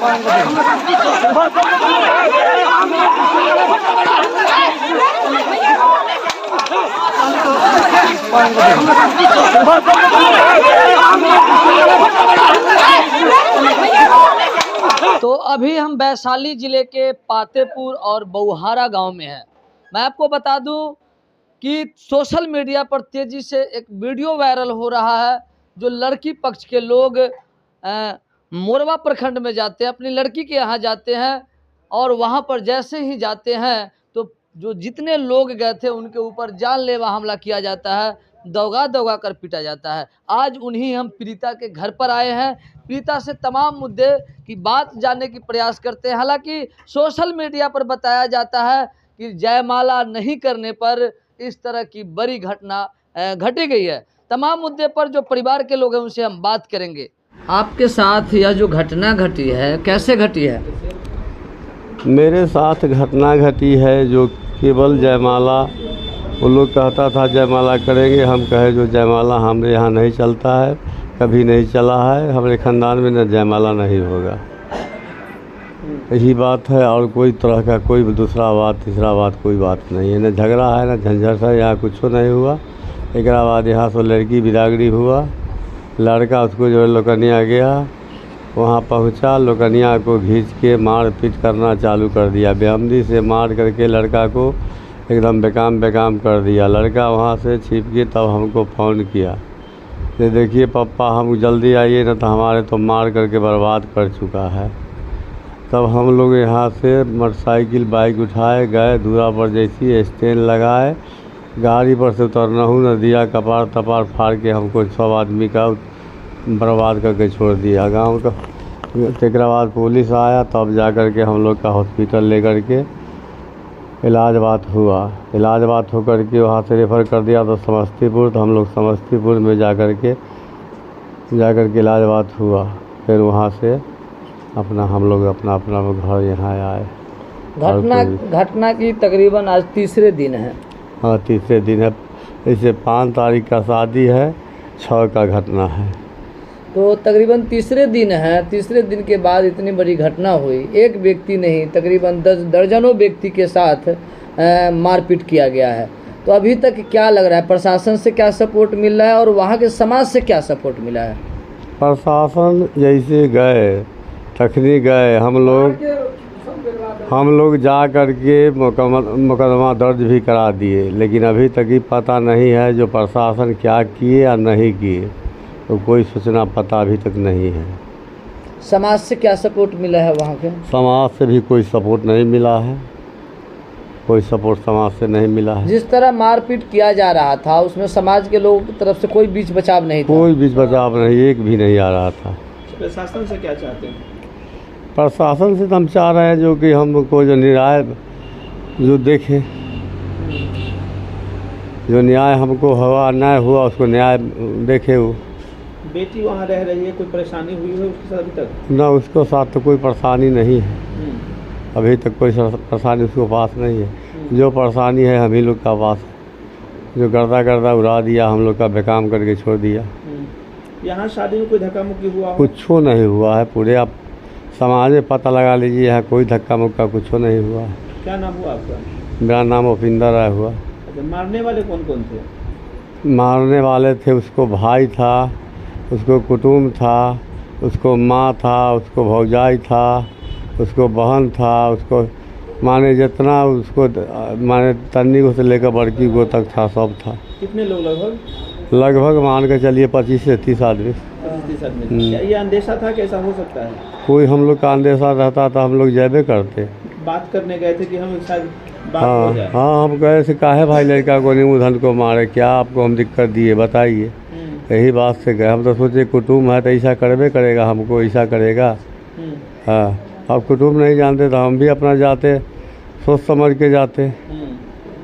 तो अभी हम वैशाली जिले के पातेपुर और बौहारा गांव में हैं। मैं आपको बता दूं कि सोशल मीडिया पर तेजी से एक वीडियो वायरल हो रहा है, जो लड़की पक्ष के लोग मोरवा प्रखंड में जाते हैं, अपनी लड़की के यहाँ जाते हैं और वहाँ पर जैसे ही जाते हैं तो जो जितने लोग गए थे उनके ऊपर जानलेवा हमला किया जाता है, दौगा दौगा कर पीटा जाता है। आज उन्हीं हम पीड़िता के घर पर आए हैं, पीड़िता से तमाम मुद्दे की बात जानने की प्रयास करते हैं। हालांकि सोशल मीडिया पर बताया जाता है कि जयमाला नहीं करने पर इस तरह की बड़ी घटना घटी गई है। तमाम मुद्दे पर जो परिवार के लोग हैं उनसे हम बात करेंगे। आपके साथ यह जो घटना घटी है कैसे घटी है? मेरे साथ घटना घटी है जो केवल जयमाला, वो लोग कहता था जयमाला करेंगे, हम कहे जो जयमाला हमारे यहाँ नहीं चलता है, कभी नहीं चला है, हमारे ख़ानदान में न जयमाला नहीं होगा। यही बात है और कोई तरह का कोई दूसरा बात तीसरा बात कोई बात नहीं है। न झगड़ा है न झंझट है, यहाँ कुछ नहीं हुआ। एक बाद यहाँ से लड़की बिदागरी हुआ, लड़का उसको जो लोकनिया गया, वहाँ पहुँचा, लोकनिया को खींच के मार पीट करना चालू कर दिया। बेहमदी से मार करके लड़का को एकदम बेकाम कर दिया। लड़का वहाँ से छिप के तब हमको फ़ोन किया, ये देखिए पापा हम जल्दी आइए न तो हमारे तो मार करके बर्बाद कर चुका है। तब हम लोग यहाँ से मोटरसाइकिल बाइक उठाए गए, दूरा पर जैसी स्टैंड लगाए, गाड़ी पर से उतरना हूँ न दिया, कपार तपार फाड़ के हमको 100 आदमी का बर्बाद करके छोड़ दिया गांव का। एक बाद पुलिस आया, तब जा कर के हम लोग का हॉस्पिटल लेकर के इलाज बात हुआ। इलाज बात हो कर के वहाँ से रेफ़र कर दिया तो समस्तीपुर, तो हम लोग समस्तीपुर में जा कर के इलाज बात हुआ। फिर वहाँ से हम लोग अपना घर यहाँ आए। घटना की तकरीबन आज तीसरे दिन है। हाँ, तीसरे दिन है। इसे 5 तारीख का शादी है, 6 का घटना है, तो तकरीबन तीसरे दिन है। तीसरे दिन के बाद इतनी बड़ी घटना हुई, एक व्यक्ति नहीं तकरीबन 10 दर्जनों व्यक्ति के साथ मारपीट किया गया है। तो अभी तक क्या लग रहा है, प्रशासन से क्या सपोर्ट मिल रहा है और वहाँ के समाज से क्या सपोर्ट मिला है? प्रशासन जैसे गए तखनी गए, हम लोग जा कर के मुकदमा दर्ज भी करा दिए, लेकिन अभी तक ही पता नहीं है जो प्रशासन क्या किए या नहीं किए, तो कोई सूचना पता अभी तक नहीं है। समाज से क्या सपोर्ट मिला है वहाँ के? समाज से भी कोई सपोर्ट नहीं मिला है, कोई सपोर्ट समाज से नहीं मिला है। जिस तरह मारपीट किया जा रहा था उसमें समाज के लोगों की तरफ से कोई बीच बचाव नहीं था? कोई बीच बचाव नहीं, एक भी नहीं आ रहा था। प्रशासन से क्या चाहते हैं? प्रशासन से तो हम चाह रहे हैं जो कि हमको जो न्याय जो देखे, जो न्याय हमको हुआ न्याय हुआ उसको न्याय देखे। वो बेटी वहाँ रह रही है, कोई परेशानी हुई है उसके साथ अभी तक? ना, उसको साथ तो कोई परेशानी नहीं है, अभी तक कोई परेशानी उसको पास नहीं है। जो परेशानी है हम ही लोग का पास है, जो गर्दा उड़ा दिया, हम लोग का बेकाम करके छोड़ दिया। यहाँ शादी में कोई धक्का मुक्की हुआ? कुछ नहीं हुआ है, पूरे आप समाज में पता लगा लीजिए, यहाँ कोई धक्का मुक्का कुछ नहीं हुआ है। क्या नाम हुआ आपका? मेरा नाम उपिंदर राय हुआ। अच्छा, मारने वाले कौन कौन थे? मारने वाले थे, उसको भाई था, उसको कुटुम था, उसको माँ था, उसको भौजाई था, उसको बहन था, उसको माने जितना उसको माने तन्नी को से लेकर बड़की को तक था, सब था। कितने लोग लगभग? लगभग मान के चलिए 25 से 30 आदमी। 30 आदमी। ये अंदेशा था कि ऐसा हो सकता है? कोई हम लोग का अंदेशा रहता था, हम लोग जैबे करते। बात करने गए थे कि हम शायद बात हो जाए। हाँ, हम कहे से काहे भाई लड़का को निमुधन को मारे, क्या आपको हम दिक्कत दिए बताइए, यही बात से गए। हम तो सोचे कुटुम है तो ऐसा करबे करेगा, हमको ऐसा करेगा। हाँ, अब कुटुम नहीं जानते तो हम भी अपना जाते, सोच समझ के जाते।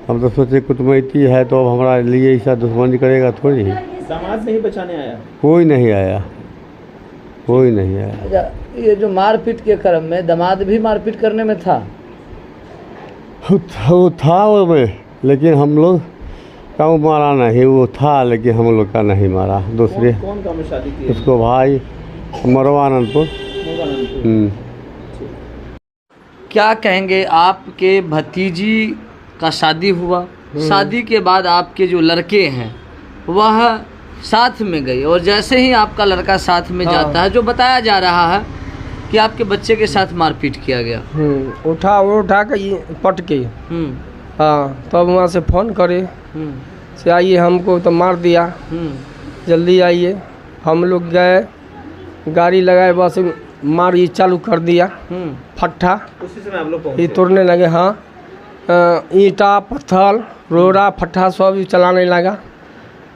हम तो सोचे कुटुमैती है तो अब हमारा लिए ऐसा दुश्मनी करेगा थोड़ी। दामाद नहीं बचाने आया? कोई नहीं आया, कोई नहीं आया। अच्छा, ये जो मारपीट के क्रम में दामाद भी मारपीट करने में था? वो था वो में, लेकिन हम लोग का मारा नहीं, वो था लेकिन हम लोग का नहीं मारा। दूसरे कौन काम में शादी की? उसको भाई मरवा आनंदपुर। क्या कहेंगे, आपके भतीजी का शादी हुआ, शादी के बाद आपके जो लड़के हैं वह साथ में गए, और जैसे ही आपका लड़का साथ में जाता है, जो बताया जा रहा है कि आपके बच्चे के साथ मारपीट किया गया। उठा के ये पट के हाँ, तब वहाँ से फ़ोन करे से आइए, हमको तो मार दिया, जल्दी आइए। हम लोग गए, गाड़ी लगाए, बस मार ये चालू कर दिया, फट्ठा उसी समय आप लोग ये तोड़ने लगे। हाँ, ईंटा पत्थर रोड़ा फट्ठा सब चलाने लगा।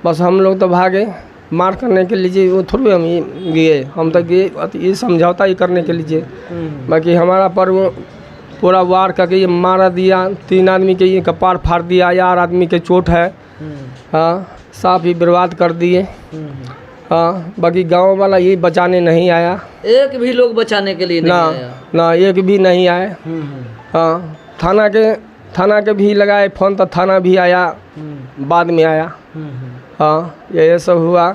बस हम लोग तो भागे मार करने के लिए, वो थोड़ी हम गए, हम तो गए ये समझौता ही करने के लिए। बाकी हमारा पर्व पूरा वार करके ये मारा दिया, 3 आदमी के ये कपार फाड़ दिया, 4 आदमी के चोट है। हाँ, साफ ही बर्बाद कर दिए। हाँ, बाकी गांव वाला ये बचाने नहीं आया, एक भी लोग बचाने के लिए नहीं आया। ना एक भी नहीं आए। हाँ, थाना के भी लगाए फ़ोन, तो थाना भी आया, बाद में आया। हाँ, ये सब हुआ,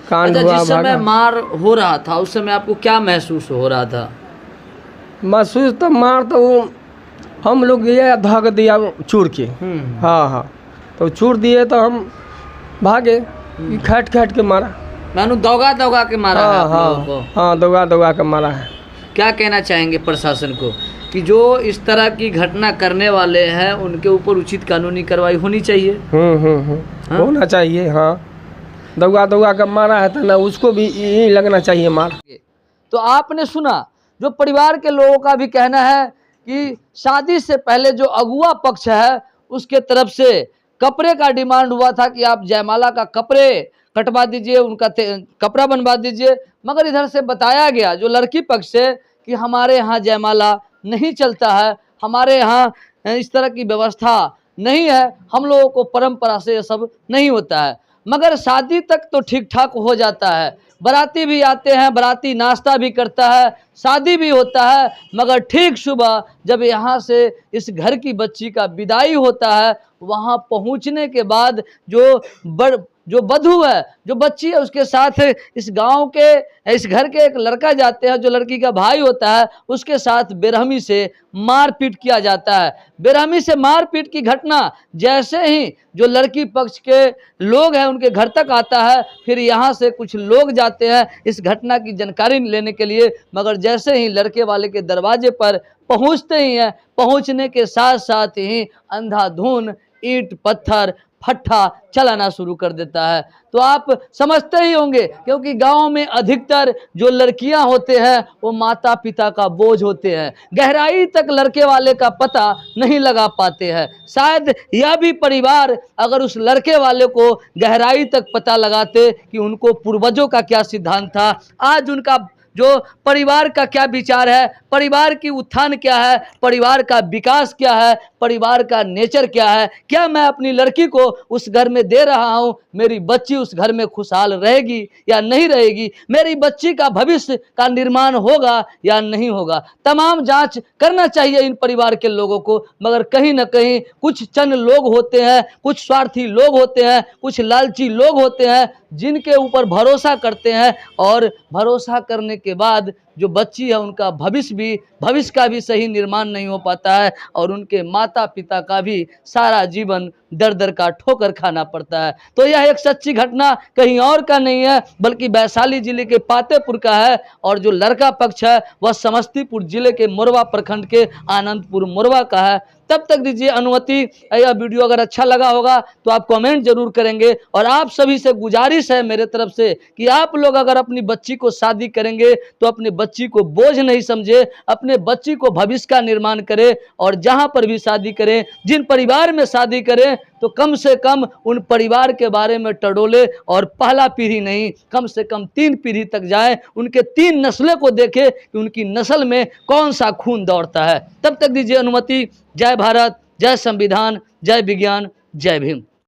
कांड हुआ। जिस समय मार हो रहा था उस समय आपको क्या महसूस हो रहा था? महसूस तो मार तो हम लोग ये धक दिया चूर के। हाँ, तो चूर दिए तो हम भागे, खैट के मारा, मानो दौगा के मारा है आप लोगों को। हाँ, दौगा के मारा है। क्या कहना चाहेंगे प्रशासन को कि जो इस तरह की घटना करने वाले हैं उनके ऊपर उचित कानूनी कार्रवाई होनी चाहिए? हाँ? होना चाहिए। हाँ, दौगा का मारा है तो ना उसको भी यही लगना चाहिए मार। तो आपने सुना, जो परिवार के लोगों का भी कहना है कि शादी से पहले जो अगुआ पक्ष है उसके तरफ से कपड़े का डिमांड हुआ था कि आप जयमाला का कपड़े कटवा दीजिए, उनका कपड़ा बनवा दीजिए, मगर इधर से बताया गया जो लड़की पक्ष से कि हमारे यहाँ जयमाला नहीं चलता है, हमारे यहाँ इस तरह की व्यवस्था नहीं है, हम लोगों को परंपरा से ये सब नहीं होता है। मगर शादी तक तो ठीक ठाक हो जाता है, बाराती भी आते हैं, बाराती नाश्ता भी करता है, शादी भी होता है, मगर ठीक सुबह जब यहाँ से इस घर की बच्ची का विदाई होता है, वहाँ पहुँचने के बाद जो वधू है, जो बच्ची है, उसके साथ इस गांव के, इस घर के एक लड़का जाते हैं जो लड़की का भाई होता है, उसके साथ बेरहमी से मारपीट किया जाता है। बेरहमी से मारपीट की घटना जैसे ही जो लड़की पक्ष के लोग हैं उनके घर तक आता है, फिर यहाँ से कुछ लोग जाते हैं इस घटना की जानकारी लेने के लिए, मगर जैसे ही लड़के वाले के दरवाजे पर पहुँचते ही हैं, पहुँचने के साथ साथ ही अंधाधुंध ईंट पत्थर फट्ठा चलाना शुरू कर देता है। तो आप समझते ही होंगे, क्योंकि गांव में अधिकतर जो लड़कियां होते हैं वो माता पिता का बोझ होते हैं, गहराई तक लड़के वाले का पता नहीं लगा पाते हैं। शायद यह भी परिवार अगर उस लड़के वाले को गहराई तक पता लगाते कि उनको पूर्वजों का क्या सिद्धांत था, आज उनका जो परिवार का क्या विचार है, परिवार की उत्थान क्या है, परिवार का विकास क्या है, परिवार का नेचर क्या है, क्या मैं अपनी लड़की को उस घर में दे रहा हूं, मेरी बच्ची उस घर में खुशहाल रहेगी या नहीं रहेगी, मेरी बच्ची का भविष्य का निर्माण होगा या नहीं होगा। तमाम जांच करना चाहिए इन परिवार के लोगों को, मगर कहीं ना कहीं कुछ चंद लोग होते हैं, कुछ स्वार्थी लोग होते हैं, कुछ लालची लोग होते हैं जिनके ऊपर भरोसा करते हैं, और भरोसा करने के बाद जो बच्ची है उनका भविष्य का भी सही निर्माण नहीं हो पाता है, और उनके माता पिता का भी सारा जीवन दर दर का ठोकर खाना पड़ता है। तो यह एक सच्ची घटना कहीं और का नहीं है, बल्कि वैशाली जिले के पातेपुर का है, और जो लड़का पक्ष है वह समस्तीपुर जिले के मोरवा प्रखंड के आनंदपुर मोरवा का है। तब तक दीजिए अनुमति। यह वीडियो अगर अच्छा लगा होगा तो आप कमेंट जरूर करेंगे, और आप सभी से गुजारिश है मेरे तरफ से कि आप लोग अगर अपनी बच्ची को शादी करेंगे तो अपने बच्ची को बोझ नहीं समझे, अपने बच्ची को भविष्य का निर्माण करें, और जहां पर भी शादी करें, जिन परिवार में शादी करें, तो कम से कम उन परिवार के बारे में टडोले, और पहला पीढ़ी नहीं, कम से कम 3 पीढ़ी तक जाएं, उनके 3 नस्लें को देखें कि उनकी नस्ल में कौन सा खून दौड़ता है। तब तक दीजिए अनुमति। जय भारत, जय संविधान, जय विज्ञान, जय भीम।